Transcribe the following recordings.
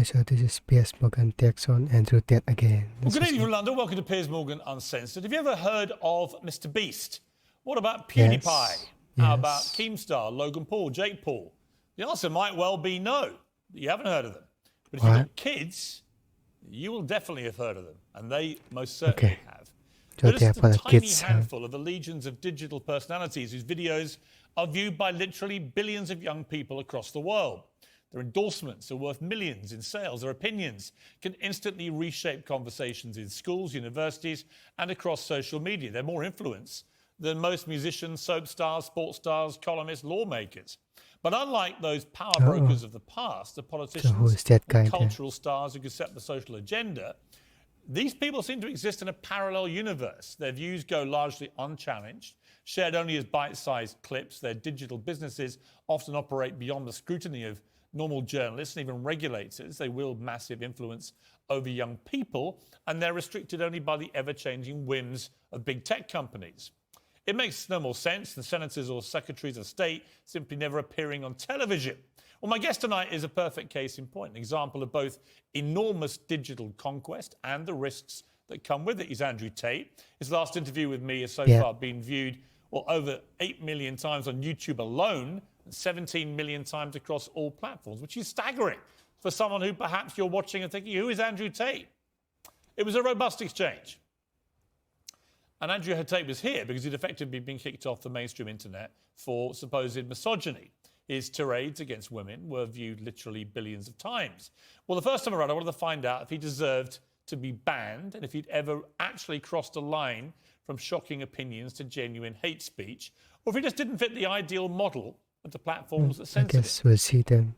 So this is Piersmorgan takes on Andrew Tate again. Well, good evening from London. Welcome to Piersmorgan Uncensored. Have you ever heard of Mr. Beast? What about PewDiePie? Yes. How about Keemstar, Logan Paul, Jake Paul? The answer might well be no. You haven't heard of them. But if you've got kids, you will definitely have heard of them. And they most certainly have. So They're just a tiny handful of the legions of digital personalities whose videos are viewed by literally billions of young people across the world. Their endorsements are worth millions in sales. Their opinions can instantly reshape conversations in schools, universities, and across social media. They're more influence than most musicians, soap stars, sports stars, columnists, lawmakers. But unlike those power brokers of the past, the politicians, and cultural stars who could set the social agenda, these people seem to exist in a parallel universe. Their views go largely unchallenged, shared only as bite-sized clips. Their digital businesses often operate beyond the scrutiny of normal journalists and even regulators. They wield massive influence over young people, and they're restricted only by the ever-changing whims of big tech companies. It makes no more sense than senators or secretaries of state simply never appearing on television. Well, my guest tonight is a perfect case in point, an example of both enormous digital conquest and the risks that come with it. He's Andrew Tate. His last interview with me has so far been viewed over 8 million times on YouTube alone, 17 million times across all platforms, which is staggering for someone who perhaps you're watching and thinking, who is Andrew Tate? It was a robust exchange. And Andrew Tate was here because he'd effectively been kicked off the mainstream internet for supposed misogyny. His tirades against women were viewed literally billions of times. Well, the first time around, I wanted to find out if he deserved to be banned and if he'd ever actually crossed a line from shocking opinions to genuine hate speech, or if he just didn't fit the ideal model of the platforms that censor it. I guess we'll see then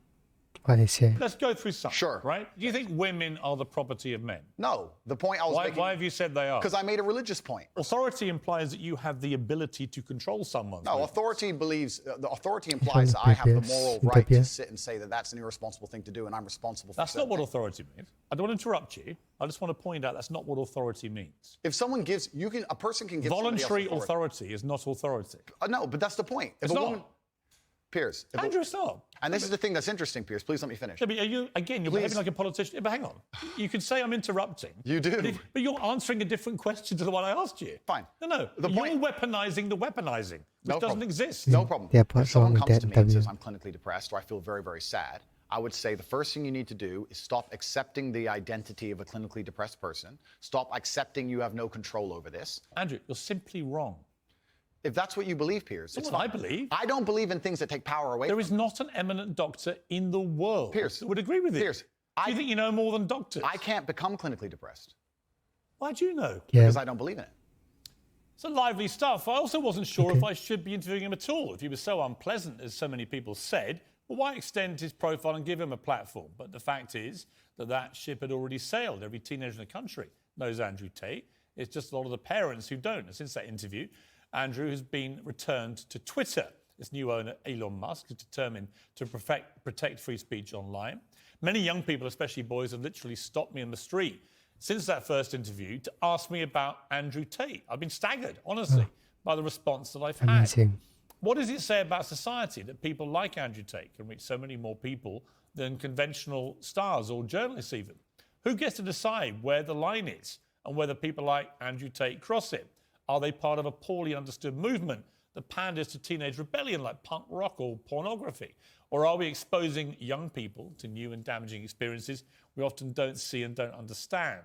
what they say. Let's go through some. Sure. Right? Do you think women are the property of men? No. The point I was making... Why have you said they are? Because I made a religious point. Authority implies that you have the ability to control someone. No, authority implies... the authority implies that I have the moral right to sit and say that that's an irresponsible thing to do and I'm responsible for That's not what authority means. I don't want to interrupt you. I just want to point out that's not what authority means. If someone gives... a person can give voluntary authority is not authority. No, but that's the point. It's not. Piers. Andrew, stop. And this is the thing that's interesting, Piers. Please let me finish. Yeah, but you're behaving like a politician. But hang on. You could say I'm interrupting. You do. But you're answering a different question to the one I asked you. Fine. No. You're weaponising the weaponising, which doesn't exist. No problem. If someone comes to me and says I'm clinically depressed or I feel very, very sad, I would say the first thing you need to do is stop accepting the identity of a clinically depressed person. Stop accepting you have no control over this. Andrew, you're simply wrong. If that's what you believe, Piers, it's what I believe. I don't believe in things that take power away. There is not an eminent doctor in the world Piers, that would agree with you. Piers, do you think you know more than doctors? I can't become clinically depressed. Why do you know? Because I don't believe in it. It's a lively stuff. I also wasn't sure if I should be interviewing him at all. If he was so unpleasant, as so many people said, well, why extend his profile and give him a platform? But the fact is that ship had already sailed. Every teenager in the country knows Andrew Tate. It's just a lot of the parents who don't. And since that interview, Andrew has been returned to Twitter. Its new owner, Elon Musk, is determined to protect free speech online. Many young people, especially boys, have literally stopped me in the street since that first interview to ask me about Andrew Tate. I've been staggered, honestly, by the response that I've had. What does it say about society that people like Andrew Tate can reach so many more people than conventional stars or journalists even? Who gets to decide where the line is and whether people like Andrew Tate cross it? Are they part of a poorly understood movement that panders to teenage rebellion like punk rock or pornography? Or are we exposing young people to new and damaging experiences we often don't see and don't understand?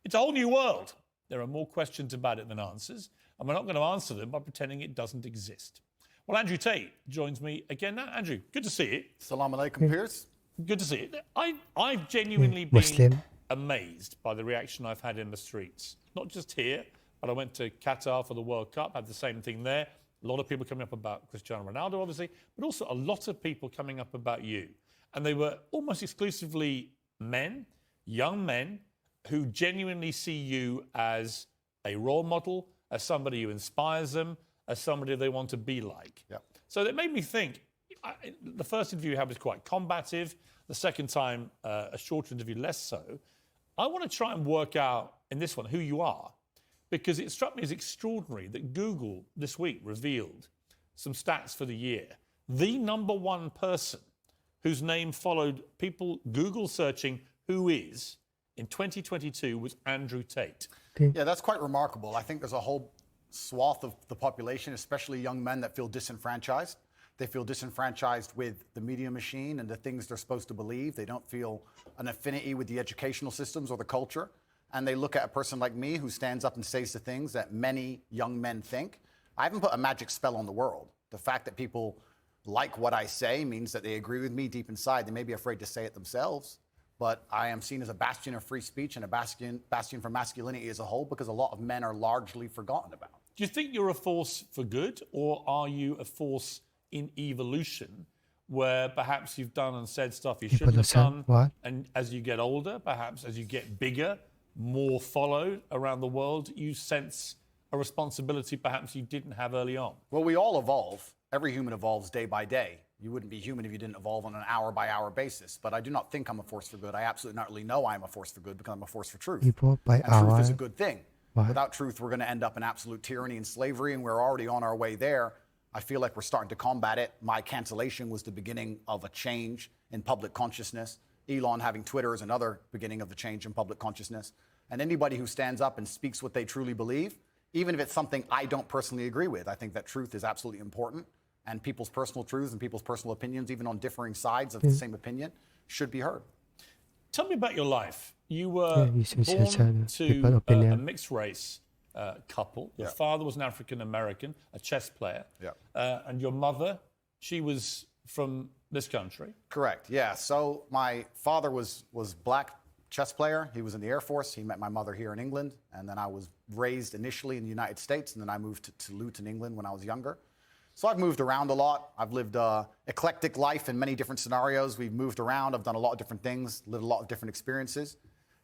It's a whole new world. There are more questions about it than answers, and we're not going to answer them by pretending it doesn't exist. Well, Andrew Tate joins me again now. Andrew, good to see you. Assalamu alaikum, Piers. Good to see you. I've genuinely been amazed by the reaction I've had in the streets. Not just here, but I went to Qatar for the World Cup, had the same thing there. A lot of people coming up about Cristiano Ronaldo, obviously, but also a lot of people coming up about you. And they were almost exclusively men, young men, who genuinely see you as a role model, as somebody who inspires them, as somebody they want to be like. Yep. So it made me think, the first interview you had was quite combative. The second time, a shorter interview, less so. I want to try and work out, in this one, who you are. Because it struck me as extraordinary that Google this week revealed some stats for the year. The #1 person whose name followed people Google searching who is, in 2022, was Andrew Tate. Yeah, that's quite remarkable. I think there's a whole swath of the population, especially young men, that feel disenfranchised. They feel disenfranchised with the media machine and the things they're supposed to believe. They don't feel an affinity with the educational systems or the culture. And they look at a person like me who stands up and says the things that many young men think. I haven't put a magic spell on the world. The fact that people like what I say means that they agree with me deep inside. They may be afraid to say it themselves, but I am seen as a bastion of free speech and a bastion for masculinity as a whole, because a lot of men are largely forgotten about. Do you think you're a force for good, or are you a force in evolution where perhaps you've done and said stuff you shouldn't have done, and as you get older, perhaps as you get bigger, more followed around the world, you sense a responsibility perhaps you didn't have early on? Well, we all evolve. Every human evolves day by day. You wouldn't be human if you didn't evolve on an hour-by-hour basis. But I do not think I'm a force for good. I absolutely not really know I'm a force for good, because I'm a force for truth. And truth is a good thing. Without truth, we're going to end up in absolute tyranny and slavery, and we're already on our way there. I feel like we're starting to combat it. My cancellation was the beginning of a change in public consciousness. Elon having Twitter is another beginning of the change in public consciousness. And anybody who stands up and speaks what they truly believe, even if it's something I don't personally agree with, I think that truth is absolutely important. And people's personal truths and people's personal opinions, even on differing sides of the same opinion, should be heard. Tell me about your life. You were born to a mixed race couple. Your father was an African-American, a chess player. And your mother, she was from this country. Correct, yeah. So my father was black chess player. He was in the Air Force. He met my mother here in England. And then I was raised initially in the United States. And then I moved to Luton, England when I was younger. So I've moved around a lot. I've lived an eclectic life in many different scenarios. We've moved around. I've done a lot of different things, lived a lot of different experiences.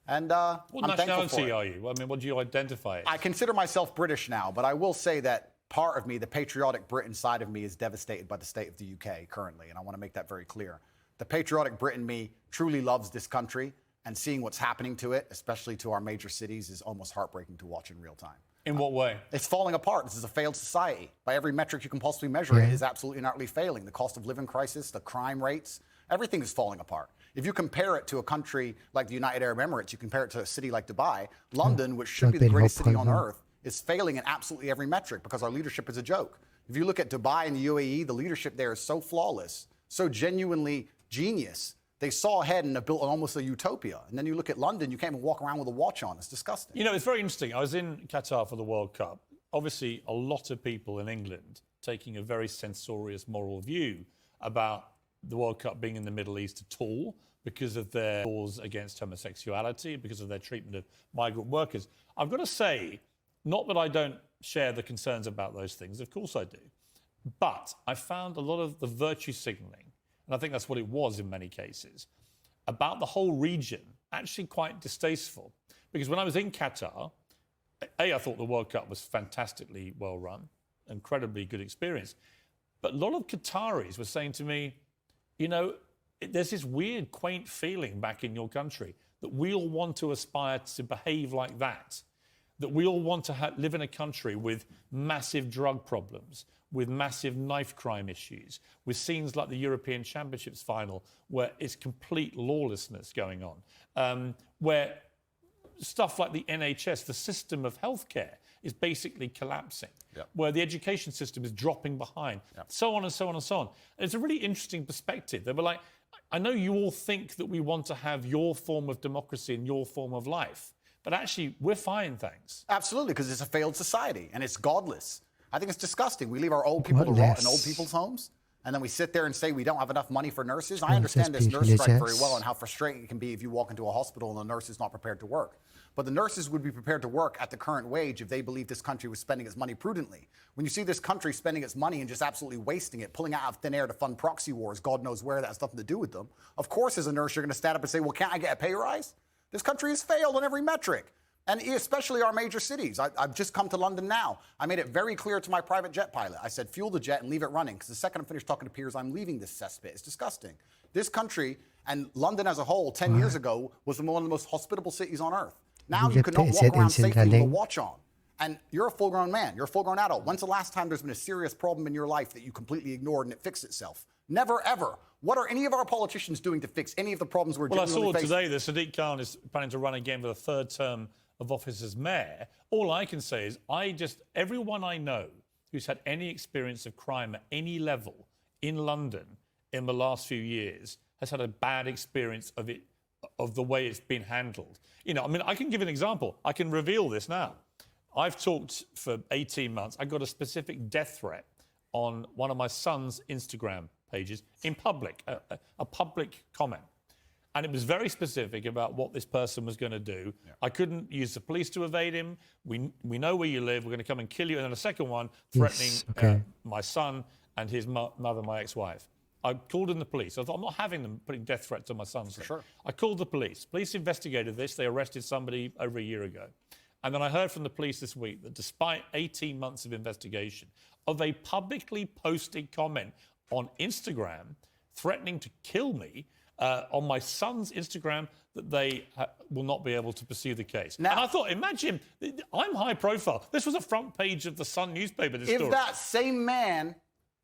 And what nationality are you? I mean, what do you identify as? I consider myself British now, but I will say that part of me, the patriotic Brit inside of me, is devastated by the state of the UK currently, and I want to make that very clear. The patriotic Brit in me truly loves this country, and seeing what's happening to it, especially to our major cities, is almost heartbreaking to watch in real time. In what way? It's falling apart. This is a failed society. By every metric you can possibly measure, it is absolutely and utterly failing. The cost of living crisis, the crime rates, everything is falling apart. If you compare it to a country like the United Arab Emirates, you compare it to a city like Dubai, London, which should be the greatest city on earth, is failing in absolutely every metric because our leadership is a joke. If you look at Dubai and the UAE, the leadership there is so flawless, so genuinely genius. They saw ahead and have built almost a utopia. And then you look at London, you can't even walk around with a watch on. It's disgusting. You know, it's very interesting. I was in Qatar for the World Cup. Obviously, a lot of people in England taking a very censorious moral view about the World Cup being in the Middle East at all because of their laws against homosexuality, because of their treatment of migrant workers. I've got to say, not that I don't share the concerns about those things, of course I do, but I found a lot of the virtue signalling, and I think that's what it was in many cases, about the whole region, actually quite distasteful. Because when I was in Qatar, I thought the World Cup was fantastically well run, incredibly good experience. But a lot of Qataris were saying to me, you know, there's this weird, quaint feeling back in your country that we all want to aspire to behave like that we all want to live in a country with massive drug problems, with massive knife crime issues, with scenes like the European Championships final where it's complete lawlessness going on, where stuff like the NHS, the system of healthcare, is basically collapsing, where the education system is dropping behind, so on and so on and so on. And it's a really interesting perspective. They were like, I know you all think that we want to have your form of democracy and your form of life, but actually, we're fine, thanks. Absolutely, because it's a failed society, and it's godless. I think it's disgusting. We leave our old people to rot in old people's homes, and then we sit there and say we don't have enough money for nurses. I understand this nurse strike very well and how frustrating it can be if you walk into a hospital and the nurse is not prepared to work. But the nurses would be prepared to work at the current wage if they believed this country was spending its money prudently. When you see this country spending its money and just absolutely wasting it, pulling it out of thin air to fund proxy wars, God knows where, that has nothing to do with them. Of course, as a nurse, you're going to stand up and say, well, can't I get a pay rise? This country has failed on every metric. And especially our major cities. I've just come to London now. I made it very clear to my private jet pilot. I said, fuel the jet and leave it running, because the second I'm finished talking to Piers, I'm leaving this cesspit. It's disgusting. This country, and London as a whole, 10 years ago, was one of the most hospitable cities on earth. Now you cannot walk around safely with a watch on. And you're a full-grown man. You're a full-grown adult. When's the last time there's been a serious problem in your life that you completely ignored and it fixed itself? Never, ever. What are any of our politicians doing to fix any of the problems we're Well, I genuinely saw facing? today that Sadiq Khan is planning to run again for the third term of office as mayor. All I can say is everyone I know who's had any experience of crime at any level in London in the last few years has had a bad experience of the way it's been handled. You know, I mean, I can give an example. I can reveal this now. I've talked for 18 months. I got a specific death threat on one of my son's Instagram pages in public, a public comment. And it was very specific about what this person was going to do. Yeah. I couldn't use the police to evade him. We know where you live. We're going to come and kill you. And then a second one threatening my son and his mother, my ex-wife. I called in the police. I thought, I'm not having them putting death threats on my son. Sure. I called the police. Police investigated this. They arrested somebody over a year ago. And then I heard from the police this week that despite 18 months of investigation, of a publicly posted comment on Instagram threatening to kill me on my son's Instagram, that they will not be able to pursue the case. Now, and I thought, imagine, I'm high profile. This was a front page of the Sun newspaper, this story. If that same man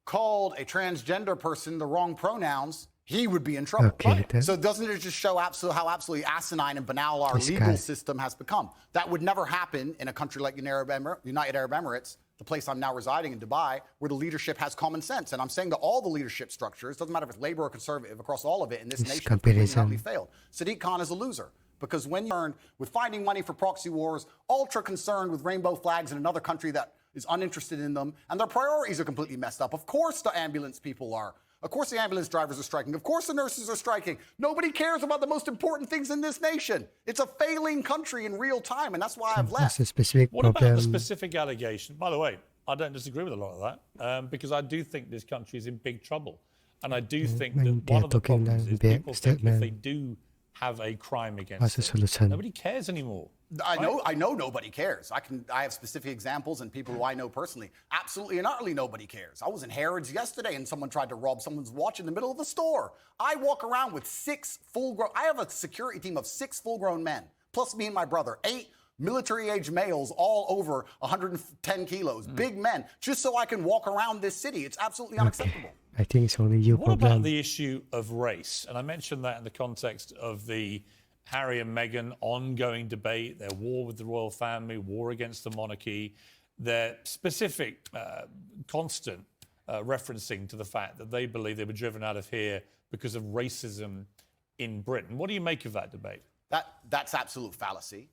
called a transgender person the wrong pronouns, he would be in trouble. Okay, right? So doesn't it just show how absolutely asinine and banal our legal system has become? That would never happen in a country like United Arab Emirates, the place I'm now residing in, Dubai, where the leadership has common sense. And I'm saying that all the leadership structures, doesn't matter if it's Labour or Conservative, across all of it in this nation, have completely failed. Sadiq Khan is a loser. Because when you're with finding money for proxy wars, ultra concerned with rainbow flags in another country that is uninterested in them, and their priorities are completely messed up. Of course the ambulance people are. Of course the ambulance drivers are striking. Of course the nurses are striking. Nobody cares about the most important things in this nation. It's a failing country in real time, and that's why I've left. What about the specific allegation? By the way, I don't disagree with a lot of that, because I do think this country is in big trouble. And I do think that one of the problems is people think if they do have a crime against them, nobody cares anymore. I know nobody cares. I have specific examples and people who I know personally. Absolutely and utterly nobody cares. I was in Harrods yesterday and someone tried to rob someone's watch in the middle of the store. I walk around with I have a security team of 6 full-grown men, plus me and my brother, 8 military-age males, all over 110 kilos, big men, just so I can walk around this city. It's absolutely unacceptable. I think it's only you. What about the issue of race? And I mentioned that in the context of the Harry and Meghan ongoing debate, their war with the royal family, war against the monarchy, their specific, constant referencing to the fact that they believe they were driven out of here because of racism in Britain. What do you make of that debate? That's absolute fallacy.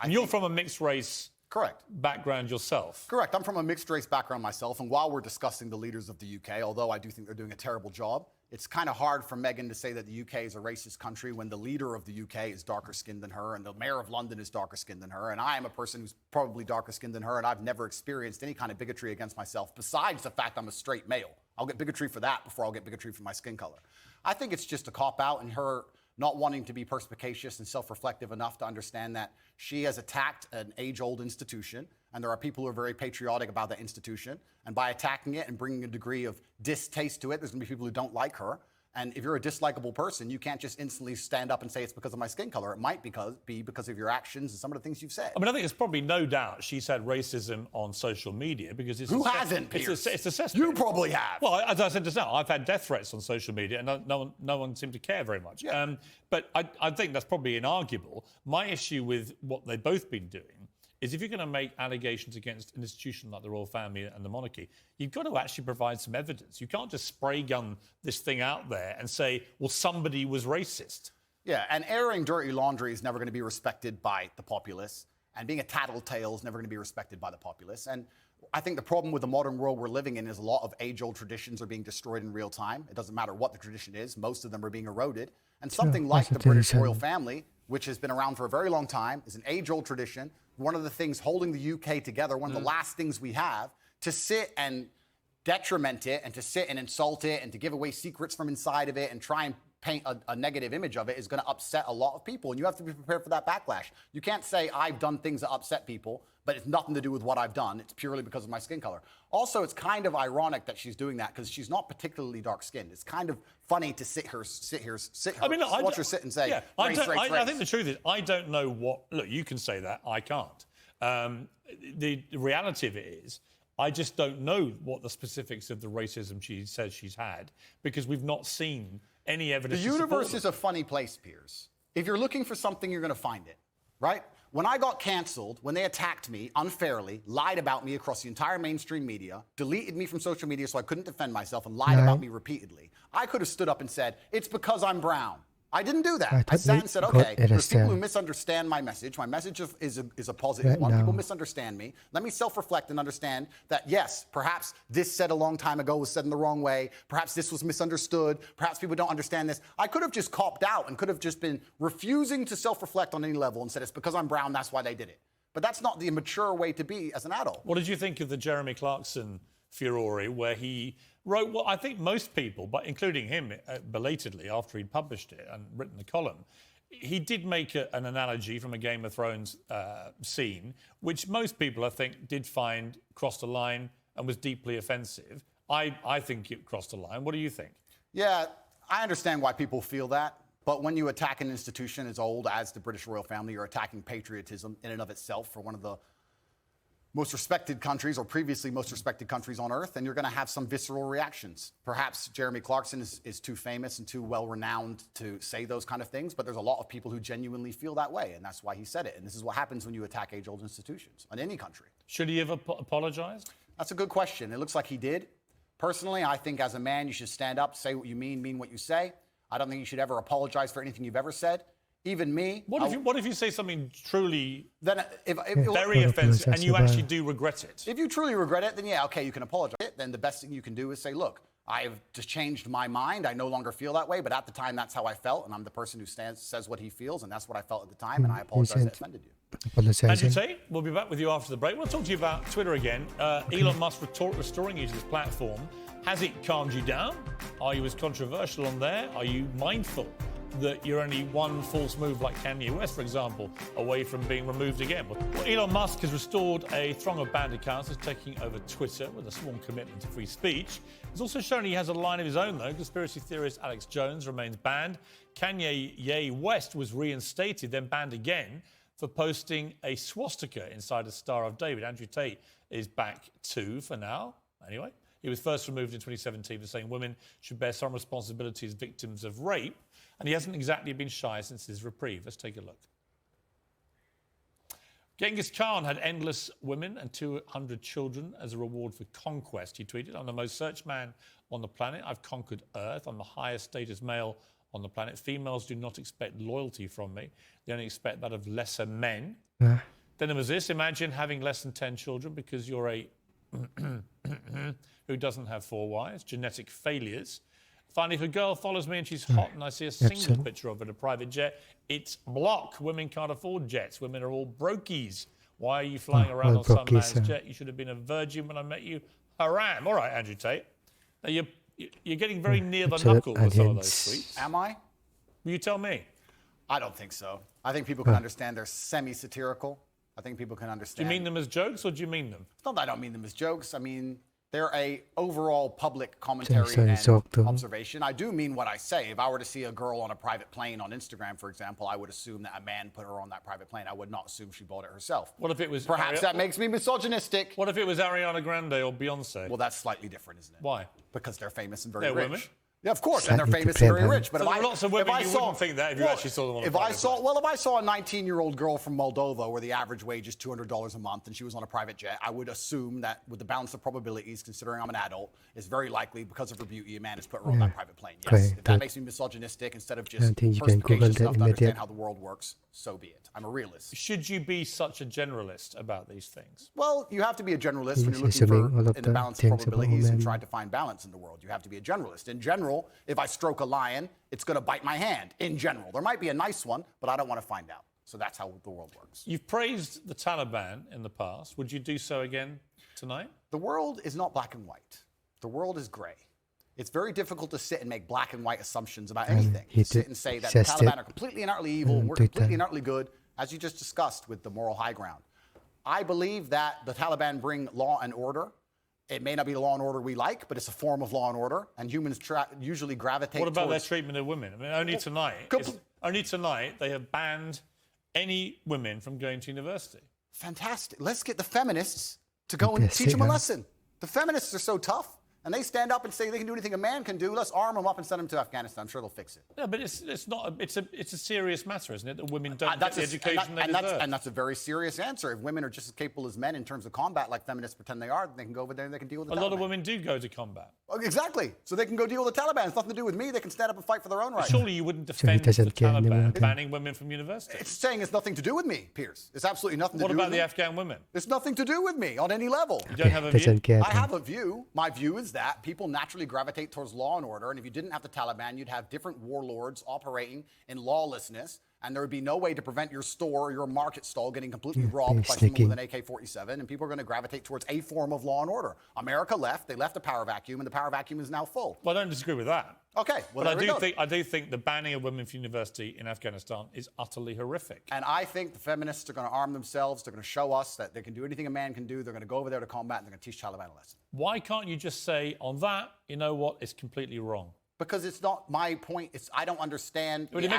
And you're from a mixed race Correct. background yourself. Correct. I'm from a mixed race background myself, and while we're discussing the leaders of the UK, although I do think they're doing a terrible job, it's kind of hard for Meghan to say that the UK is a racist country when the leader of the UK is darker skinned than her and the mayor of London is darker skinned than her, and I am a person who's probably darker skinned than her, and I've never experienced any kind of bigotry against myself besides the fact I'm a straight male. I'll get bigotry for that before I'll get bigotry for my skin color. I think it's just a cop-out, and her not wanting to be perspicacious and self-reflective enough to understand that she has attacked an age-old institution, and there are people who are very patriotic about that institution, and by attacking it and bringing a degree of distaste to it, there's going to be people who don't like her. And if you're a dislikable person, you can't just instantly stand up and say it's because of my skin color. It might be because of your actions and some of the things you've said. I mean, I think there's probably no doubt she's had racism on social media because it's... Who hasn't, Piers? It's assessed. You probably have. Well, as I said just now, I've had death threats on social media and no one seemed to care very much. Yeah. But I think that's probably inarguable. My issue with what they've both been doing is if you're going to make allegations against an institution like the royal family and the monarchy, you've got to actually provide some evidence. You can't just spray gun this thing out there and say, well, somebody was racist. Yeah, and airing dirty laundry is never going to be respected by the populace, and being a tattletale is never going to be respected by the populace. And I think the problem with the modern world we're living in is a lot of age-old traditions are being destroyed in real time. It doesn't matter what the tradition is. Most of them are being eroded. And something like the British royal family, which has been around for a very long time, is an age-old tradition. One of the things holding the UK together, one of the last things we have, to sit and detriment it and to sit and insult it and to give away secrets from inside of it and try and paint a negative image of it is going to upset a lot of people. And you have to be prepared for that backlash. You can't say I've done things that upset people, but it's nothing to do with what I've done. It's purely because of my skin color. Also, it's kind of ironic that she's doing that because she's not particularly dark-skinned. It's kind of funny to watch her sit and say, I think the truth is, I don't know what... Look, you can say that. I can't. The reality of it is, I just don't know what the specifics of the racism she says she's had because we've not seen any evidence. The universe is a funny place, Piers. If you're looking for something, you're going to find it, right? When I got canceled, when they attacked me unfairly, lied about me across the entire mainstream media, deleted me from social media so I couldn't defend myself, and lied about me repeatedly, I could have stood up and said, it's because I'm brown. I didn't do that. I sat and said, okay, there's people who misunderstand my message. My message is a positive one. People misunderstand me. Let me self-reflect and understand that, yes, perhaps this said a long time ago was said in the wrong way. Perhaps this was misunderstood. Perhaps people don't understand this. I could have just copped out and could have just been refusing to self-reflect on any level and said, it's because I'm brown, that's why they did it. But that's not the mature way to be as an adult. What did you think of the Jeremy Clarkson furore where he wrote what I think most people, but including him belatedly after he'd published it and written the column, he did make an analogy from a Game of Thrones scene, which most people, I think, did find crossed a line and was deeply offensive. I think it crossed a line. What do you think? Yeah, I understand why people feel that. But when you attack an institution as old as the British royal family, you're attacking patriotism in and of itself for one of the most respected countries, or previously most respected countries on earth, and you're going to have some visceral reactions. Perhaps Jeremy Clarkson is too famous and too well-renowned to say those kind of things, but there's a lot of people who genuinely feel that way, and that's why he said it. And this is what happens when you attack age-old institutions in any country. Should he have apologized? That's a good question. It looks like he did. Personally, I think as a man, you should stand up, say what you mean what you say. I don't think you should ever apologize for anything you've ever said. Even me. What if you say something truly very offensive and you actually do regret it? If you truly regret it, then yeah, okay, you can apologize. Then the best thing you can do is say, look, I've just changed my mind. I no longer feel that way, but at the time, that's how I felt, and I'm the person who says what he feels, and that's what I felt at the time, and I apologize that offended you. Andrew Tate, we'll be back with you after the break. We'll talk to you about Twitter again. Elon Musk restoring you to this platform. Has it calmed you down? Are you as controversial on there? Are you mindful that you're only one false move like Kanye West, for example, away from being removed again? Well, Elon Musk has restored a throng of banned accounts, is taking over Twitter with a sworn commitment to free speech. He's also shown he has a line of his own, though. Conspiracy theorist Alex Jones remains banned. Kanye West was reinstated, then banned again for posting a swastika inside a Star of David. Andrew Tate is back too, for now, anyway. He was first removed in 2017 for saying women should bear some responsibility as victims of rape. And he hasn't exactly been shy since his reprieve. Let's take a look. Genghis Khan had endless women and 200 children as a reward for conquest, he tweeted. I'm the most searched man on the planet. I've conquered Earth. I'm the highest status male on the planet. Females do not expect loyalty from me. They only expect that of lesser men. Then there was this. Imagine having less than 10 children because you're a who doesn't have 4 wives. Genetic failures. Finally, if a girl follows me and she's hot and I see a single picture of her in a private jet, it's block. Women can't afford jets. Women are all brokies. Why are you flying around on some man's jet? You should have been a virgin when I met you. Haram. All right, Andrew Tate. Now, you're getting very near the knuckle with some of those tweets. Am I? Will you tell me? I don't think so. I think people can understand they're semi-satirical. I think people can understand. Do you mean them as jokes or do you mean them? It's not that I don't mean them as jokes. I mean, they're a overall public commentary and observation. I do mean what I say. If I were to see a girl on a private plane on Instagram, for example, I would assume that a man put her on that private plane. I would not assume she bought it herself. What if it was... Perhaps that makes me misogynistic. What if it was Ariana Grande or Beyonce? Well, that's slightly different, isn't it? Why? Because they're famous and very rich. Women? Yeah, of course, and they're famous and very rich. But so there are lots of women you wouldn't think that if you actually saw them on a private plane. Well, if I saw a 19-year-old girl from Moldova where the average wage is $200 a month and she was on a private jet, I would assume that with the balance of probabilities, considering I'm an adult, it's very likely because of her beauty, a man has put her on that private plane. Yes, if that makes me misogynistic instead of just perspicacious enough to understand how the world works, so be it. I'm a realist. Should you be such a generalist about these things? Well, you have to be a generalist when you're looking for in the balance of probabilities and trying to find balance in the world. You have to be a generalist. In general, if I stroke a lion, it's going to bite my hand, in general. There might be a nice one, but I don't want to find out. So that's how the world works. You've praised the Taliban in the past. Would you do so again tonight? The world is not black and white. The world is gray. It's very difficult to sit and make black and white assumptions about anything. Sit and say that the Taliban are completely and utterly evil and we're completely and utterly good, as you just discussed with the moral high ground. I believe that the Taliban bring law and order. It may not be the law and order we like, but it's a form of law and order, and humans usually gravitate towards... What about their treatment of women? I mean, only tonight they have banned any women from going to university. Fantastic. Let's get the feminists to go and teach them a lesson. The feminists are so tough, and they stand up and say they can do anything a man can do. Let's arm them up and send them to Afghanistan. I'm sure they'll fix it. Yeah, but it's not. It's a serious matter, isn't it? That women don't get the education they deserve. And that's a very serious answer. If women are just as capable as men in terms of combat, like feminists pretend they are, then they can go over there and they can deal with the Taliban. A lot of women do go to combat. Exactly. So they can go deal with the Taliban. It's nothing to do with me. They can stand up and fight for their own rights. Surely you wouldn't defend the doesn't care anymore, Taliban okay. banning women from university. It's saying it's nothing to do with me, Piers. It's absolutely nothing to What do with me. about the Afghan women? It's nothing to do with me on any level. You don't have a view? Doesn't care. I have a view. My view is that people naturally gravitate towards law and order, and if you didn't have the Taliban, you'd have different warlords operating in lawlessness, and there would be no way to prevent your store or your market stall getting completely robbed by someone with an AK-47, and people are going to gravitate towards a form of law and order. America left. They left a power vacuum, and the power vacuum is now full. Well, I don't disagree with that. Okay, well, But there we go. I do think the banning of women from university in Afghanistan is utterly horrific. And I think the feminists are going to arm themselves. They're going to show us that they can do anything a man can do. They're going to go over there to combat, and they're going to teach Taliban a lesson. Why can't you just say, on that, you know what, it's completely wrong? Because it's not my point. I don't understand. But it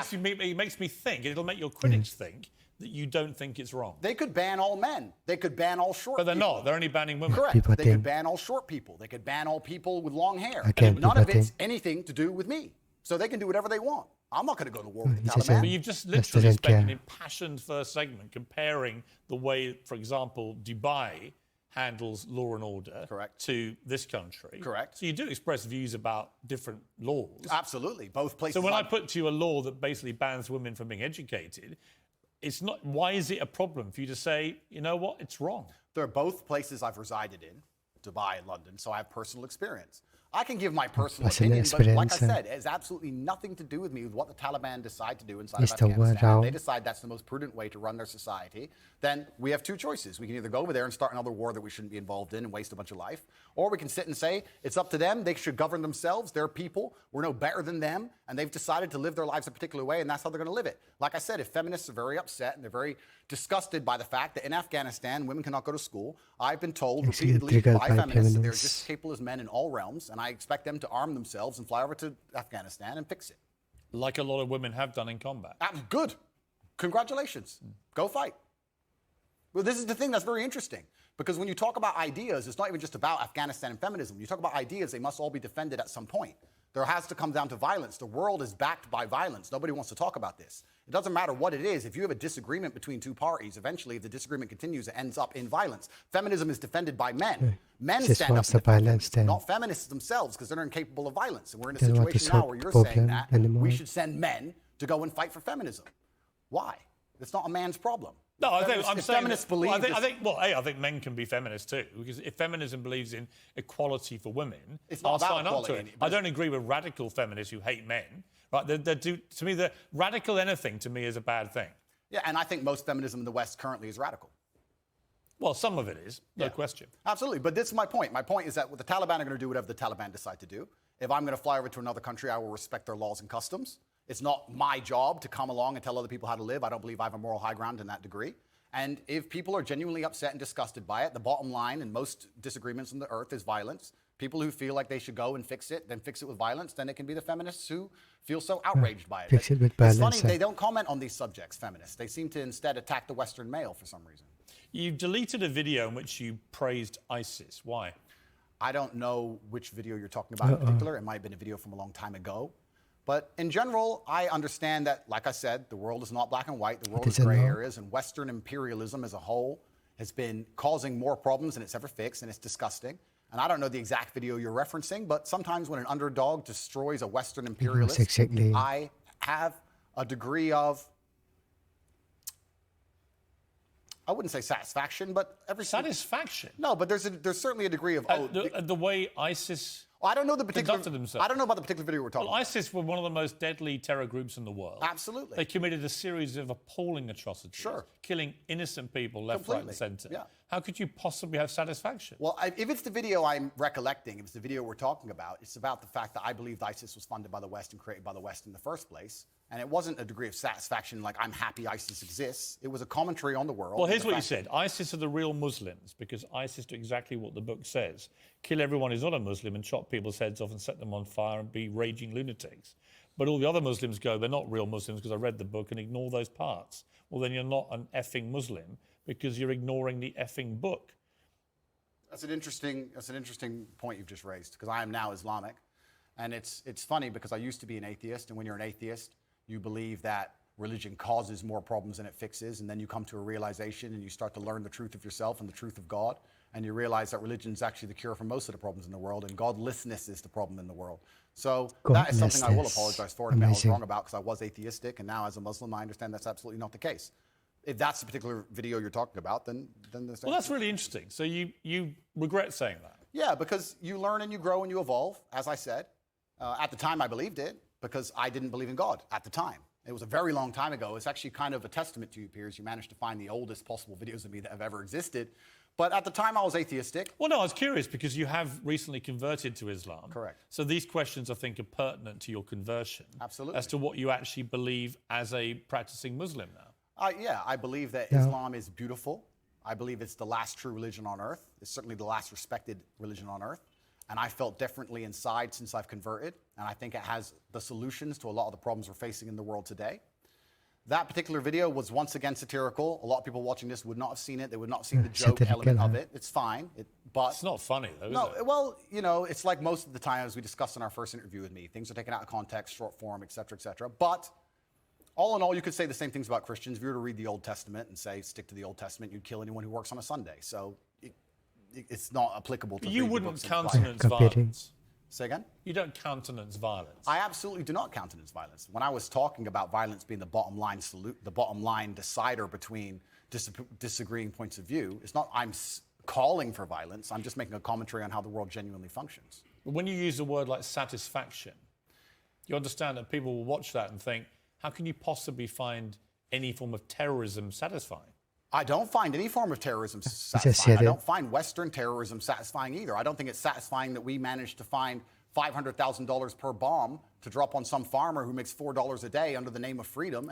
makes me think, it'll make your critics think that you don't think it's wrong. They could ban all men. They could ban all short But they're people. not. They're only banning women. Correct. People They think- could ban all short people. They could ban all people with long hair. Again, None of people it's think- anything to do with me. So they can do whatever they want. I'm not going to go to war with the He just Taliban. But you've just Just literally doesn't spent an care. impassioned first segment comparing the way, for example, Dubai handles law and order Correct. to this country. Correct. So you do express views about different laws. Absolutely. Both places. So when I put to you a law that basically bans women from being educated, it's not. Why is it a problem for you to say, you know what, it's wrong? They're both places I've resided in, Dubai and London, so I have personal experience. I can give my personal Personal opinion, but like I experience, said, it has absolutely nothing to do with me with what the Taliban decide to do inside It's of the word Afghanistan. out. They decide that's the most prudent way to run their society. Then we have two choices. We can either go over there and start another war that we shouldn't be involved in and waste a bunch of life, or we can sit and say it's up to them. They should govern themselves. They're people. We're no better than them, and they've decided to live their lives a particular way, and that's how they're going to live it. Like I said, if feminists are very upset and they're very disgusted by the fact that in Afghanistan women cannot go to school, I've been told Yes, repeatedly triggered by by feminists that they're feminists. just as capable as men in all realms, and I expect them to arm themselves and fly over to Afghanistan and fix it. Like a lot of women have done in combat. Good. Congratulations. Go fight. Well, this is the thing that's very interesting, because when you talk about ideas, it's not even just about Afghanistan and feminism. When you talk about ideas, they must all be defended at some point. There has to come down to violence. The world is backed by violence. Nobody wants to talk about this. It doesn't matter what it is. If you have a disagreement between two parties, eventually, if the disagreement continues, it ends up in violence. Feminism is defended by men. Men Just stand up wants and the defend violence feminism, then. not feminists themselves, because they're incapable of violence. And we're in a They don't want to situation now solve where the you're saying problem that anymore. we should send men to go and fight for feminism. Why? It's not a man's problem. No, I think Feminists- I'm if saying feminists that, believe well, this- I think men can be feminists too, because if feminism believes in equality for women, It's not I'll about sign up to equality, it. but I don't agree with radical feminists who hate men. Right? To me, the radical anything to me is a bad thing. Yeah, and I think most feminism in the West currently is radical. Well, some of it is, no Yeah. question. Absolutely, but this is my point. My point is that the Taliban are going to do whatever the Taliban decide to do. If I'm going to fly over to another country, I will respect their laws and customs. It's not my job to come along and tell other people how to live. I don't believe I have a moral high ground in that degree. And if people are genuinely upset and disgusted by it, the bottom line in most disagreements on the earth is violence. People who feel like they should go and fix it, then fix it with violence, then it can be the feminists who feel so outraged by it. Fix it with It's violence, funny, they don't comment on these subjects, feminists. They seem to instead attack the Western male for some reason. You deleted a video in which you praised ISIS. Why? I don't know which video you're talking about in particular. It might have been a video from a long time ago. But in general, I understand that, like I said, the world is not black and white. The world is is gray not. areas, and Western imperialism as a whole has been causing more problems than it's ever fixed, and it's disgusting. And I don't know the exact video you're referencing, but sometimes when an underdog destroys a Western imperialist, exactly. I have a degree of, I wouldn't say satisfaction, but Satisfaction. No, but there's certainly a degree of, The way ISIS I don't know the particular. conducted themselves. I don't know about the particular video we're talking Well, about. ISIS were one of the most deadly terror groups in the world. Absolutely. They committed a series of appalling atrocities, Sure. killing innocent people left, right, and Completely. centre. Yeah. How could you possibly have satisfaction? Well, if it's the video I'm recollecting, if it's the video we're talking about, it's about the fact that I believe ISIS was funded by the West and created by the West in the first place. And it wasn't a degree of satisfaction like I'm happy ISIS exists. It was a commentary on the world. Well, and here's the what you fact- said. ISIS are the real Muslims because ISIS do exactly what the book says. Kill everyone who's not a Muslim and chop people's heads off and set them on fire and be raging lunatics. But all the other Muslims go, they're not real Muslims because I read the book and ignore those parts. Well, then you're not an effing Muslim because you're ignoring the effing book. That's an interesting point you've just raised, because I am now Islamic. And it's funny because I used to be an atheist, and when you're an atheist, you believe that religion causes more problems than it fixes, and then you come to a realization and you start to learn the truth of yourself and the truth of God, and you realize that religion is actually the cure for most of the problems in the world, and godlessness is the problem in the world. So that is something I will apologize for and admit I was wrong about, because I was atheistic, and now as a Muslim, I understand that's absolutely not the case. If that's the particular video you're talking about, then there's... Well, that's really interesting. So you regret saying that? Yeah, because you learn and you grow and you evolve, as I said. At the time, I believed it because I didn't believe in God at the time. It was a very long time ago. It's actually kind of a testament to you, Piers. You managed to find the oldest possible videos of me that have ever existed. But at the time, I was atheistic. Well, no, I was curious because you have recently converted to Islam. Correct. So these questions, I think, are pertinent to your conversion. Absolutely. As to what you actually believe as a practicing Muslim now. Yeah, I believe that Islam is beautiful. I believe it's the last true religion on earth. It's certainly the last respected religion on earth. And I felt differently inside since I've converted. And I think it has the solutions to a lot of the problems we're facing in the world today. That particular video was once again satirical. A lot of people watching this would not have seen it. They would not have seen the joke element of it. It's fine. But it's not funny, though, is it? Well, you know, it's like most of the time, as we discussed in our first interview with me. Things are taken out of context, short form, et cetera, et cetera. But all in all, you could say the same things about Christians. If you were to read the Old Testament and say, stick to the Old Testament, you'd kill anyone who works on a Sunday. So it's not applicable to... You wouldn't countenance violence. Say again? You don't countenance violence. I absolutely do not countenance violence. When I was talking about violence being the bottom line decider between disagreeing points of view, it's not I'm calling for violence. I'm just making a commentary on how the world genuinely functions. But when you use a word like satisfaction, you understand that people will watch that and think, how can you possibly find any form of terrorism satisfying? I don't find any form of terrorism satisfying. I don't find Western terrorism satisfying either. I don't think it's satisfying that we managed to find $500,000 per bomb to drop on some farmer who makes $4 a day under the name of freedom.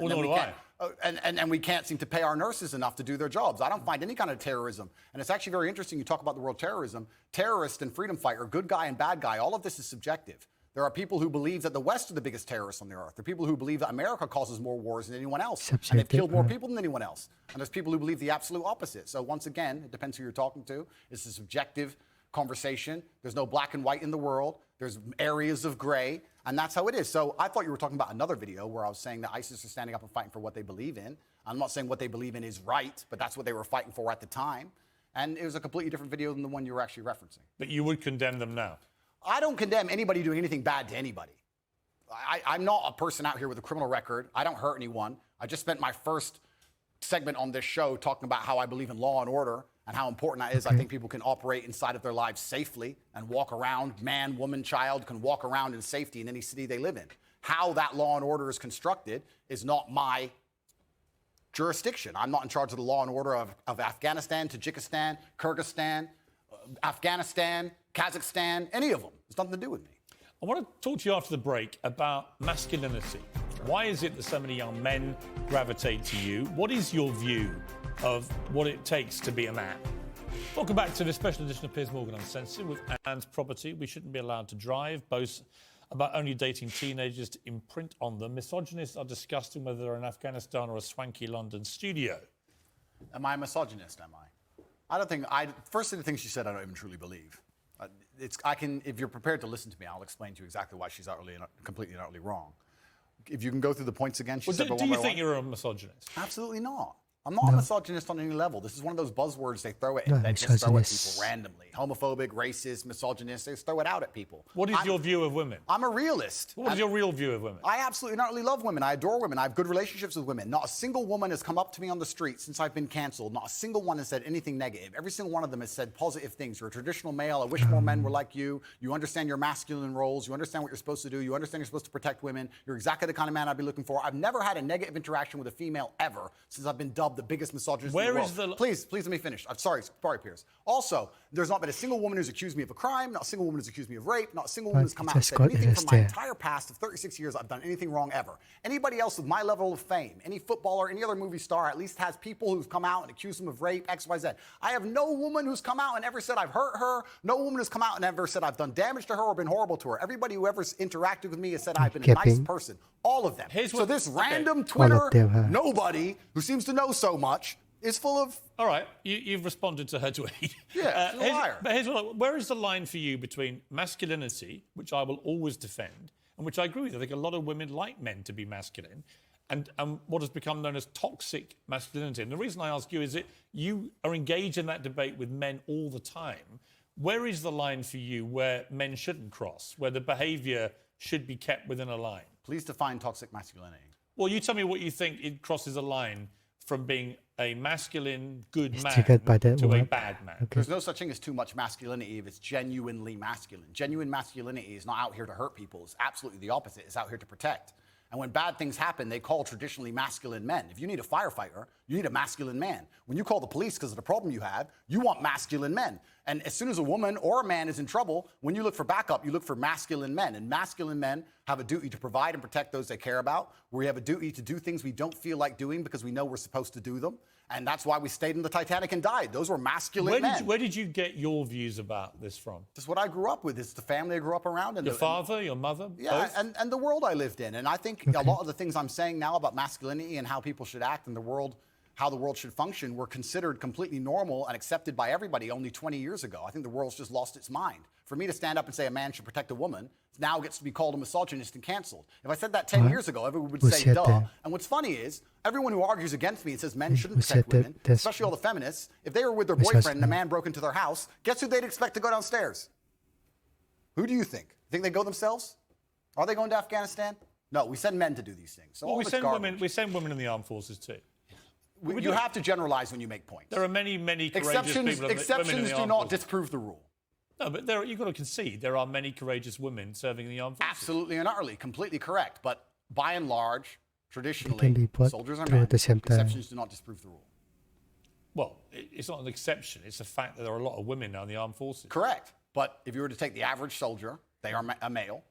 And we can't seem to pay our nurses enough to do their jobs. I don't find any kind of terrorism. And it's actually very interesting you talk about the word terrorism. Terrorist and freedom fighter, good guy and bad guy, all of this is subjective. There are people who believe that the West are the biggest terrorists on the earth. There are people who believe that America causes more wars than anyone else. And they've killed more people than anyone else. And there's people who believe the absolute opposite. So once again, it depends who you're talking to. It's a subjective conversation. There's no black and white in the world. There's areas of gray. And that's how it is. So I thought you were talking about another video where I was saying that ISIS is standing up and fighting for what they believe in. I'm not saying what they believe in is right, but that's what they were fighting for at the time. And it was a completely different video than the one you were actually referencing. But you would condemn them now? I don't condemn anybody doing anything bad to anybody. I'm not a person out here with a criminal record. I don't hurt anyone. I just spent my first segment on this show talking about how I believe in law and order and how important that is. I think people can operate inside of their lives safely and walk around, man, woman, child, can walk around in safety in any city they live in. How that law and order is constructed is not my jurisdiction. I'm not in charge of the law and order of Afghanistan, Tajikistan, Kyrgyzstan, Afghanistan, Kazakhstan, any of them. It's nothing to do with me. I want to talk to you after the break about masculinity. Why is it that so many young men gravitate to you? What is your view of what it takes to be a man? Welcome back to this special edition of Piersmorgan Uncensored with Anne's Property. We shouldn't be allowed to drive. Boasts about only dating teenagers to imprint on them. Misogynists are discussing whether they're in Afghanistan or a swanky London studio. Am I a misogynist, am I? I don't think, first of the things she said, I don't even truly believe. If you're prepared to listen to me, I'll explain to you exactly why she's completely and utterly wrong. If you can go through the points again, she said. Do you think you're a misogynist? Absolutely not. I'm not a misogynist on any level. This is one of those buzzwords they throw at just throw at people randomly. Homophobic, racist, misogynist, they just throw it out at people. What is your view of women? I'm a realist. What is your real view of women? I absolutely not really love women. I adore women. I have good relationships with women. Not a single woman has come up to me on the street since I've been canceled. Not a single one has said anything negative. Every single one of them has said positive things. You're a traditional male. I wish more men were like you. You understand your masculine roles. You understand what you're supposed to do. You understand you're supposed to protect women. You're exactly the kind of man I'd be looking for. I've never had a negative interaction with a female ever since I've been dubbed the biggest misogynist. Where is the... Please let me finish. I'm sorry, Piers. Also, there's not been a single woman who's accused me of a crime, not a single woman who's accused me of rape, not a single woman who's come out and said anything from my entire past of 36 years I've done anything wrong ever. Anybody else with my level of fame, any footballer, any other movie star, at least has people who've come out and accused them of rape, X, Y, Z. I have no woman who's come out and ever said I've hurt her. No woman who's come out and ever said I've done damage to her or been horrible to her. Everybody who ever interacted with me has said I've been a nice person. All of them. So this random Twitter nobody who seems to know so much is full of... All right, you've responded to her tweet. Yeah, she's a liar. But where is the line for you between masculinity, which I will always defend, and which I agree with? I think a lot of women like men to be masculine, and what has become known as toxic masculinity. And the reason I ask you is that you are engaged in that debate with men all the time. Where is the line for you where men shouldn't cross, where the behaviour should be kept within a line? Please define toxic masculinity. Well, you tell me what you think it crosses a line from being a masculine, good man triggered by that to a word. bad man. Okay. There's no such thing as too much masculinity if it's genuinely masculine. Genuine masculinity is not out here to hurt people. It's absolutely the opposite. It's out here to protect. And when bad things happen, they call traditionally masculine men. If you need a firefighter, you need a masculine man. When you call the police because of the problem you have, you want masculine men. And as soon as a woman or a man is in trouble, when you look for backup, you look for masculine men. And masculine men have a duty to provide and protect those they care about. We have a duty to do things we don't feel like doing because we know we're supposed to do them. And that's why we stayed in the Titanic and died. Those were masculine men. Where did you get your views about this from? This is what I grew up with. It's the family I grew up around. And Your father, your mother, yeah, both? and the world I lived in. And I think a lot of the things I'm saying now about masculinity and how people should act in the world, how the world should function, were considered completely normal and accepted by everybody only 20 years ago. I think the world's just lost its mind. For me to stand up and say a man should protect a woman now gets to be called a misogynist and canceled. If I said that 10 years ago, everyone would say, duh. And what's funny is, everyone who argues against me and says men shouldn't protect women, especially all the feminists, if they were with their boyfriend and a man broke into their house, guess who they'd expect to go downstairs? Who do you think? Think they go themselves? Are they going to Afghanistan? No, we send men to do these things. So well, we send women in the armed forces too. You have to generalize when you make points. There are many courageous people. Exceptions do not disprove the rule. No, but you've got to concede there are many courageous women serving in the armed forces. Absolutely and utterly, completely correct. But by and large, traditionally, soldiers are men. Exceptions do not disprove the rule. Well, it's not an exception. It's a fact that there are a lot of women now in the armed forces. Correct. But if you were to take the average soldier, they are a male.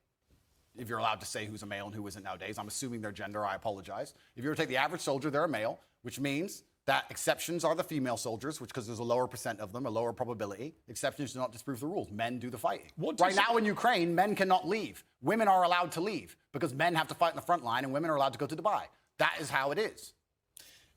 If you're allowed to say who's a male and who isn't nowadays, I'm assuming their gender, I apologize. If you were to take the average soldier, they're a male, which means that exceptions are the female soldiers, which because there's a lower percent of them, a lower probability. Exceptions do not disprove the rules. Men do the fighting. Right now in Ukraine, men cannot leave. Women are allowed to leave because men have to fight in the front line and women are allowed to go to Dubai. That is how it is.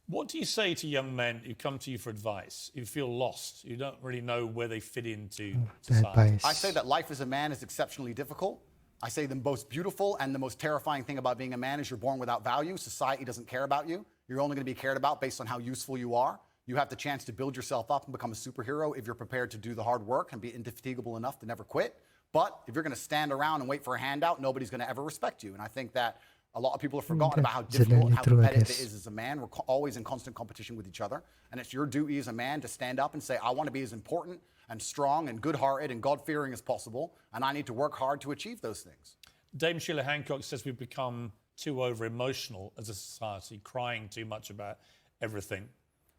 What do you say to young men who come to you for advice, who feel lost, who don't really know where they fit into society? I say that life as a man is exceptionally difficult. I say the most beautiful and the most terrifying thing about being a man is you're born without value. Society doesn't care about you. You're only going to be cared about based on how useful you are. You have the chance to build yourself up and become a superhero if you're prepared to do the hard work and be indefatigable enough to never quit. But if you're going to stand around and wait for a handout, nobody's going to ever respect you. And I think that a lot of people have forgotten about how difficult and how competitive it is as a man. We're always in constant competition with each other. And it's your duty as a man to stand up and say, I want to be as important and strong and good-hearted and God-fearing as possible. And I need to work hard to achieve those things. Dame Sheila Hancock says we've become too over-emotional as a society, crying too much about everything.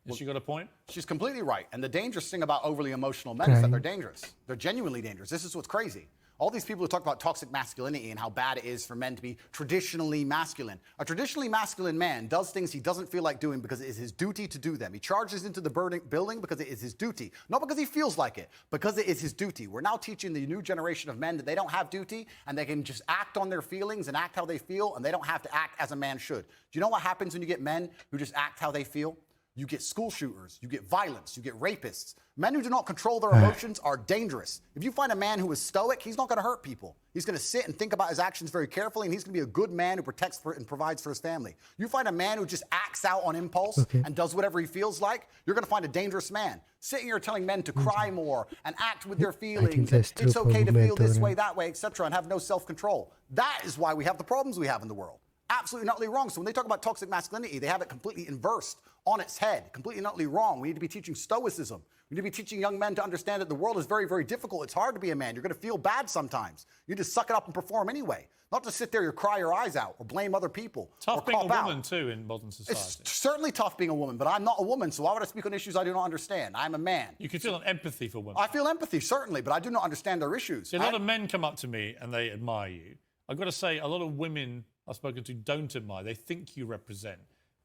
Has she got a point? She's completely right. And the dangerous thing about overly emotional men is that they're dangerous. They're genuinely dangerous. This is what's crazy. All these people who talk about toxic masculinity and how bad it is for men to be traditionally masculine. A traditionally masculine man does things he doesn't feel like doing because it is his duty to do them. He charges into the building because it is his duty. Not because he feels like it, because it is his duty. We're now teaching the new generation of men that they don't have duty and they can just act on their feelings and act how they feel and they don't have to act as a man should. Do you know what happens when you get men who just act how they feel? You get school shooters, you get violence, you get rapists. Men who do not control their emotions are dangerous. If you find a man who is stoic, he's not going to hurt people. He's going to sit and think about his actions very carefully, and he's going to be a good man who protects and provides for his family. You find a man who just acts out on impulse and does whatever he feels like, you're going to find a dangerous man. Sitting here telling men to cry more and act with their feelings, it's okay to feel this way, that way, etc., and have no self-control. That is why we have the problems we have in the world. Absolutely not wrong. So when they talk about toxic masculinity, they have it completely inversed on its head, completely not wrong. We need to be teaching stoicism. We need to be teaching young men to understand that the world is very, very difficult. It's hard to be a man. You're going to feel bad sometimes. You need to suck it up and perform anyway. Not to sit there and cry your eyes out or blame other people. Tough being a woman too in modern society. It's certainly tough being a woman, but I'm not a woman, so why would I speak on issues I do not understand? I'm a man. You can feel an empathy for women. I feel empathy, certainly, but I do not understand their issues. See, a lot of men come up to me and they admire you. I've got to say, a lot of women I've spoken to don't admire. They think you represent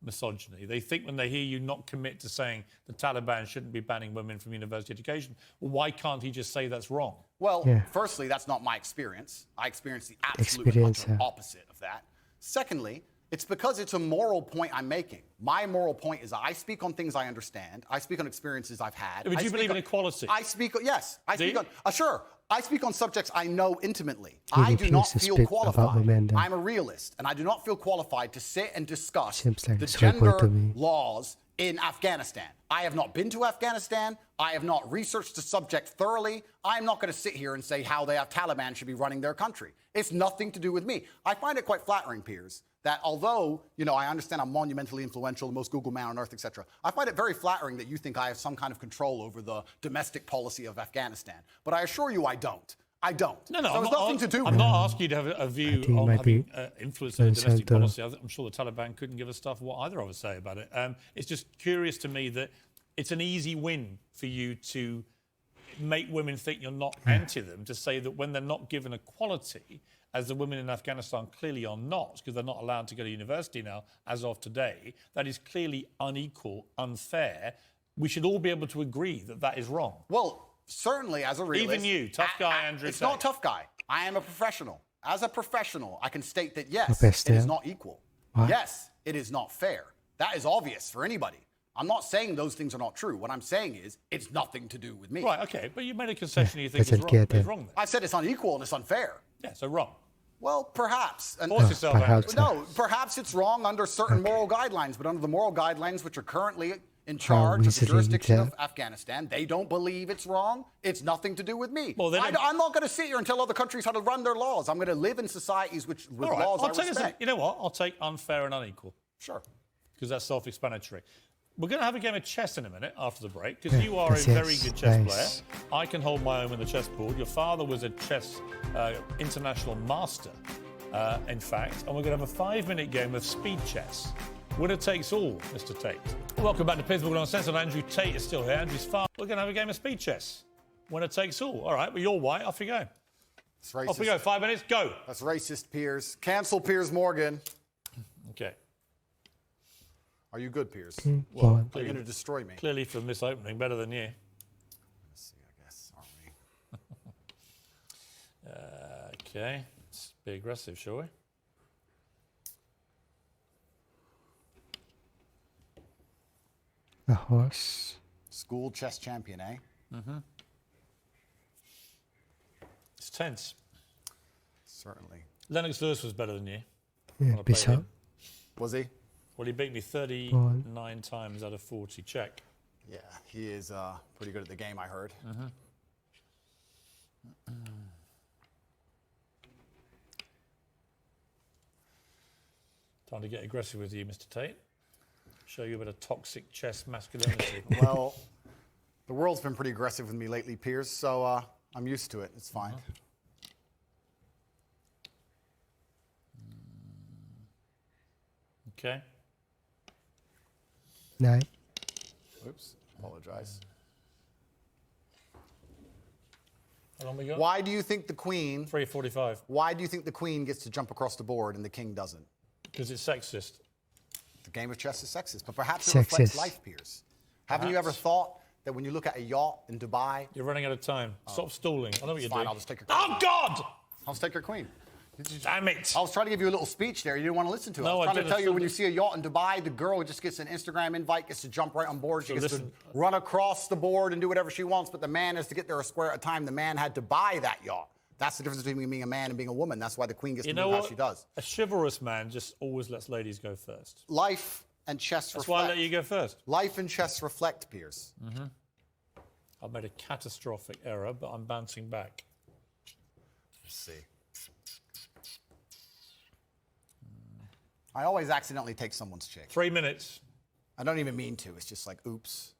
misogyny. They think when they hear you not commit to saying the Taliban shouldn't be banning women from university education, well, why can't he just say that's wrong? Well, firstly, that's not my experience. I experience the absolute opposite of that. Secondly, It's because it's a moral point I'm making. My moral point is I speak on things I understand. I speak on experiences I've had. But do you believe in equality? I speak, yes. I Do speak you? on, sure. I speak on subjects I know intimately. Really I do not Pierce to feel speak about qualified. women then. I'm a realist, and I do not feel qualified to sit and discuss Seems like the it's right point to gender me. laws in Afghanistan. I have not been to Afghanistan. I have not researched the subject thoroughly. I'm not going to sit here and say how the Taliban should be running their country. It's nothing to do with me. I find it quite flattering, Piers, that although, I understand I'm monumentally influential, the most Google man on earth, etc., I find it very flattering that you think I have some kind of control over the domestic policy of Afghanistan. But I assure you I don't. I don't. No, so it's nothing to do with I'm it. not asking you to have a view think it on might having be influence on domestic Center. policy. I'm sure the Taliban couldn't give a stuff what either of us say about it. It's just curious to me that it's an easy win for you to make women think you're not anti them, to say that when they're not given equality, as the women in Afghanistan clearly are not, because they're not allowed to go to university now as of today, that is clearly unequal, unfair. We should all be able to agree that that is wrong. Well, certainly as a realist. Even you, tough guy Andrew It's Tate. not tough guy. I am a professional. As a professional, I can state that yes, Professor. it is not equal. What? Yes, it is not fair. That is obvious for anybody. I'm not saying those things are not true. What I'm saying is it's nothing to do with me. Right, okay, but you made a concession you think is doesn't wrong. get But it's it. wrong then. I said it's unequal and it's unfair. Yeah, so wrong. Well, perhaps. And Force yourself, perhaps. Andrew. no, perhaps it's wrong under certain moral guidelines, but under the moral guidelines which are currently in charge of the reasoning jurisdiction that- of Afghanistan, they don't believe it's wrong. It's nothing to do with me. Well, then I'm not going to sit here and tell other countries how to run their laws. I'm going to live in societies with All right, laws I I'll take respect. you know what? I'll take unfair and unequal, Sure. because that's self-explanatory. We're going to have a game of chess in a minute after the break, because you are a Yes, very good chess nice. player. I can hold my own with the chessboard. Your father was a chess international master, in fact, and we're going to have a 5-minute game of speed chess. Winner takes all, Mr. Tate. Welcome back to Piersmorgan on Sense, and Andrew Tate is still here. Andrew's father. We're going to have a game of speed chess. Winner takes all. All right, well, you're white. Off you go. It's racist. Off we go. 5 minutes. Go. That's racist, Piers. Cancel Piersmorgan. Okay. Are you good, Piers? Well, You're clearly, going to destroy me. clearly from this opening, better than you. Let's see, I guess, aren't we? Okay. Let's be aggressive, shall we? A horse. School chess champion, eh? It's tense. Certainly. Lennox Lewis was better than you. Yeah, I played bishop. him. Was he? Well, he beat me 39 times out of 40. Check. Yeah, he is pretty good at the game, I heard. Time to get aggressive with you, Mr. Tate. Show you a bit of toxic chess masculinity. Well, the world's been pretty aggressive with me lately, Piers, so I'm used to it. It's fine. Okay. Knight. Oops, apologize. How long we got? Why do you think the queen? 3:45. Why do you think the queen gets to jump across the board and the king doesn't? Because it's sexist. The game of chess is sexist, but perhaps it reflects Sexist. life, Piers. Haven't you ever Perhaps. thought that when you look at a yacht in Dubai, You're running out of time. Stop stalling. I know what you're fine, doing. I'll just take your Oh, God! I'll just take your queen. Damn it. I was trying to give you a little speech there. You didn't want to listen to it. No, I was I trying to didn't. tell you when you see a yacht in Dubai, the girl just gets an Instagram invite, gets to jump right on board. She So gets listen- to run across the board and do whatever she wants, but the man has to get there a square at a time. The man had to buy that yacht. That's the difference between being a man and being a woman. That's why the queen gets You to know move how what? she does. A chivalrous man just always lets ladies go first. Life and chess That's why I reflect. let you go first. Life and chess reflect, Piers. I've made a catastrophic error, but I'm bouncing back. Let's see. I always accidentally take someone's chick. 3 minutes. I don't even mean to. It's just like, oops.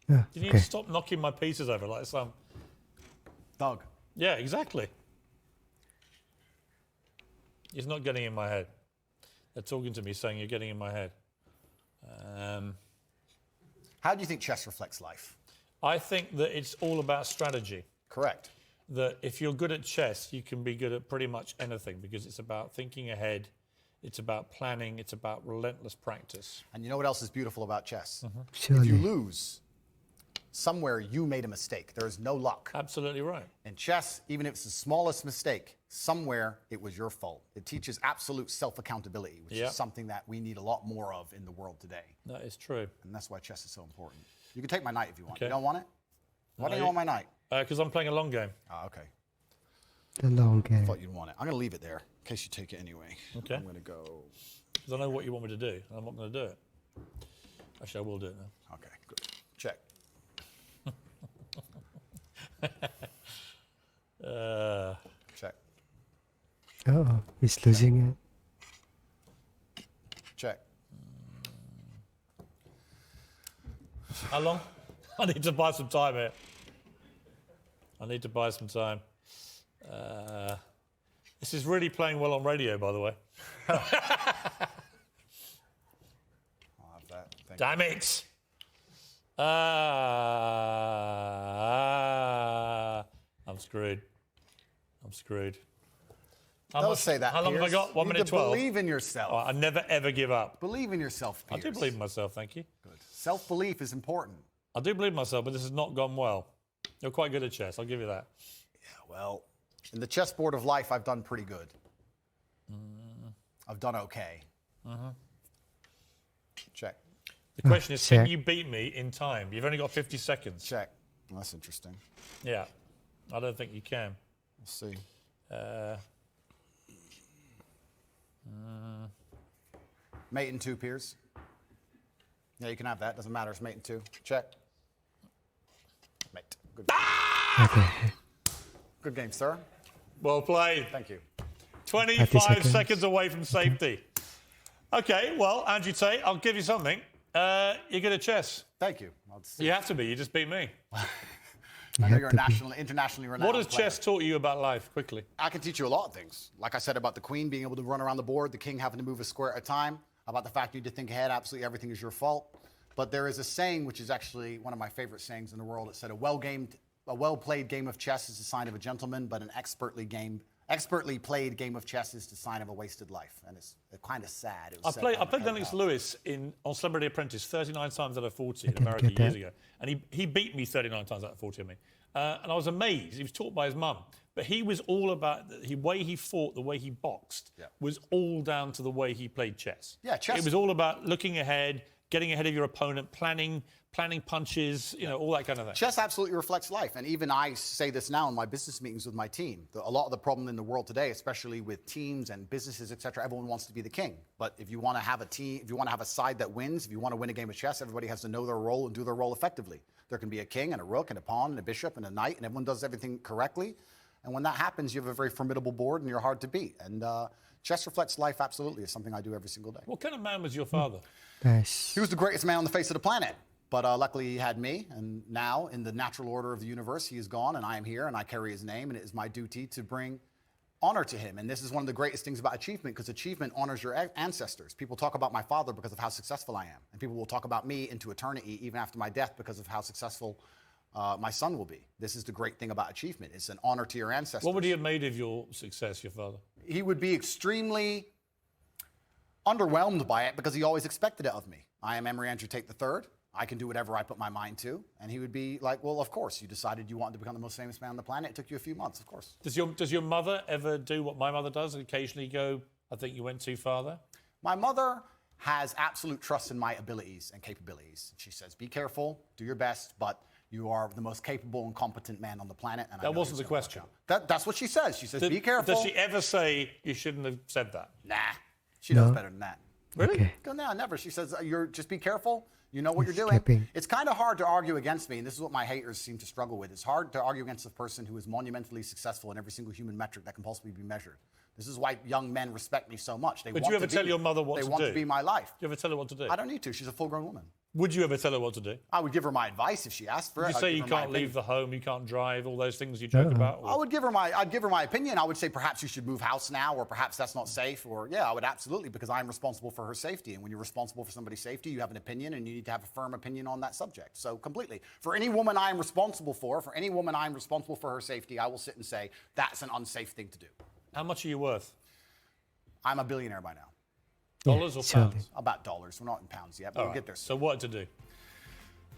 Yeah, You need okay. to stop knocking my pieces over like some. Doug. Yeah, exactly. It's not getting in my head. They're talking to me saying you're getting in my head. How do you think chess reflects life? I think that it's all about strategy. Correct. That if you're good at chess, you can be good at pretty much anything because it's about thinking ahead, it's about planning, it's about relentless practice. And you know what else is beautiful about chess? If Surely. you lose, somewhere you made a mistake. There is no luck. Absolutely right. In chess, even if it's the smallest mistake, somewhere it was your fault. It teaches absolute self-accountability, which is something that we need a lot more of in the world today. That is true. And that's why chess is so important. You can take my knight if you want. Okay. You don't want it? Why don't you want my knight? Because I'm playing a long game. Oh, okay. The long I game. thought you'd want it. I'm going to leave it there in case you take it anyway. Okay. I'm going to go... Because I know what you want me to do, and I'm not going to do it. Actually, I will do it now. Okay, good. Check. Check. Oh, he's losing it. Check. How long? I need to buy some time here. I need to buy some time. This is really playing well on radio, by the way. I'll have that. Thank Damn it! I'm screwed. I'm screwed. Don't say that, How long have I Piers. got? 1 You need minute to 12. believe in yourself. Oh, I never ever give up. Believe in yourself, I Piers. do believe in myself, thank you. Good. Self-belief is important. I do believe in myself, but this has not gone well. You're quite good at chess, I'll give you that. Yeah, well, in the chessboard of life, I've done pretty good. I've done okay. Check. The question is, can check. you beat me in time? You've only got 50 seconds. Check. Well, that's interesting. Yeah, I don't think you can. Let's see. Mate in 2, Piers. Yeah, you can have that. Doesn't matter. It's mate in 2. Check. Mate. Good. Okay. Good game, sir. Well played. Thank you. 25 seconds. seconds away from safety. Okay, well, Andrew Tate, I'll give you something. You're good at chess. Thank you. Let's see. You have to be. You just beat me. I know you're a internationally renowned What has player. chess taught you about life, quickly? I can teach you a lot of things. Like I said about the queen being able to run around the board, the king having to move a square at a time, about the fact you need to think ahead, absolutely everything is your fault. But there is a saying, which is actually one of my favorite sayings in the world. It said, a well-played game of chess is a sign of a gentleman, but an expertly played game of chess is the sign of a wasted life. And it's kind of sad. It was I said played by Lennox Tate. Lewis on Celebrity Apprentice 39 times out of 40 in America get years that. ago. And he beat me 39 times out of 40, I mean. And I was amazed. He was taught by his mum. But he was all about the way he fought, the way he boxed, was all down to the way he played chess. Yeah, chess. It was all about looking ahead, getting ahead of your opponent, planning punches, all that kind of thing. Chess absolutely reflects life. And even I say this now in my business meetings with my team. A lot of the problem in the world today, especially with teams and businesses, et cetera, everyone wants to be the king. But if you want to have a team, if you want to have a side that wins, if you want to win a game of chess, everybody has to know their role and do their role effectively. There can be a king and a rook and a pawn and a bishop and a knight, and everyone does everything correctly. And when that happens, you have a very formidable board and you're hard to beat. And chess reflects life absolutely. It's something I do every single day. What kind of man was your father? Nice. He was the greatest man on the face of the planet. But luckily he had me, and now in the natural order of the universe, he is gone, and I am here, and I carry his name, and it is my duty to bring honor to him. And this is one of the greatest things about achievement, because achievement honors your ancestors. People talk about my father because of how successful I am, and people will talk about me into eternity, even after my death, because of how successful my son will be. This is the great thing about achievement. It's an honor to your ancestors. What would he have made of your success, your father? He would be extremely underwhelmed by it because he always expected it of me. I am Andrew Tate III. I can do whatever I put my mind to. And he would be like, well, of course, you decided you wanted to become the most famous man on the planet. It took you a few months, of course. Does your mother ever do what my mother does and occasionally go, I think you went too far there? My mother has absolute trust in my abilities and capabilities. She says, be careful, do your best, but you are the most capable and competent man on the planet. And That wasn't the question. That's what she says. She says, be careful. Does she ever say you shouldn't have said that? Nah, she knows better than that. Really? Okay. Go now, never. She says, just be careful. You know what you're doing. Skipping. It's kind of hard to argue against me, and this is what my haters seem to struggle with. It's hard to argue against a person who is monumentally successful in every single human metric that can possibly be measured. This is why young men respect me so much. Would you ever tell your mother what to do? They want to be my life. Do you ever tell her what to do? I don't need to. She's a full-grown woman. Would you ever tell her what to do? I would give her my advice if she asked for it. You I'd say give you her my can't leave opinion. the home, you can't drive, all those things you joke about? I would give her my opinion. I would say perhaps you should move house now, or perhaps that's not safe, or yeah, I would absolutely, because I'm responsible for her safety. And when you're responsible for somebody's safety, you have an opinion, and you need to have a firm opinion on that subject. So completely. For any woman I'm responsible for her safety, I will sit and say, that's an unsafe thing to do. How much are you worth? I'm a billionaire by now. Dollars or surely. pounds? About dollars. We're not in pounds yet, but All we'll right. get there. So what to do?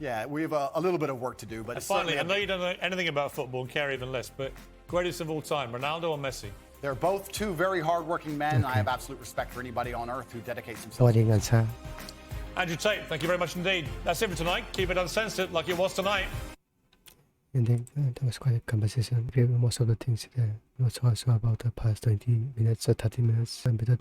Yeah, we have a little bit of work to do, but And it's finally, I certainly know you don't know anything about football and care even less, but greatest of all time, Ronaldo or Messi? they're both two very hardworking men. And I have absolute respect for anybody on earth who dedicates สวัส themselves. ดีงานช้า Andrew Tate, thank you very much indeed. That's it for tonight. Keep it uncensored like it was tonight. And then that was quite a conversation. Most of the things that we also about the past 20 minutes or 30 minutes. And better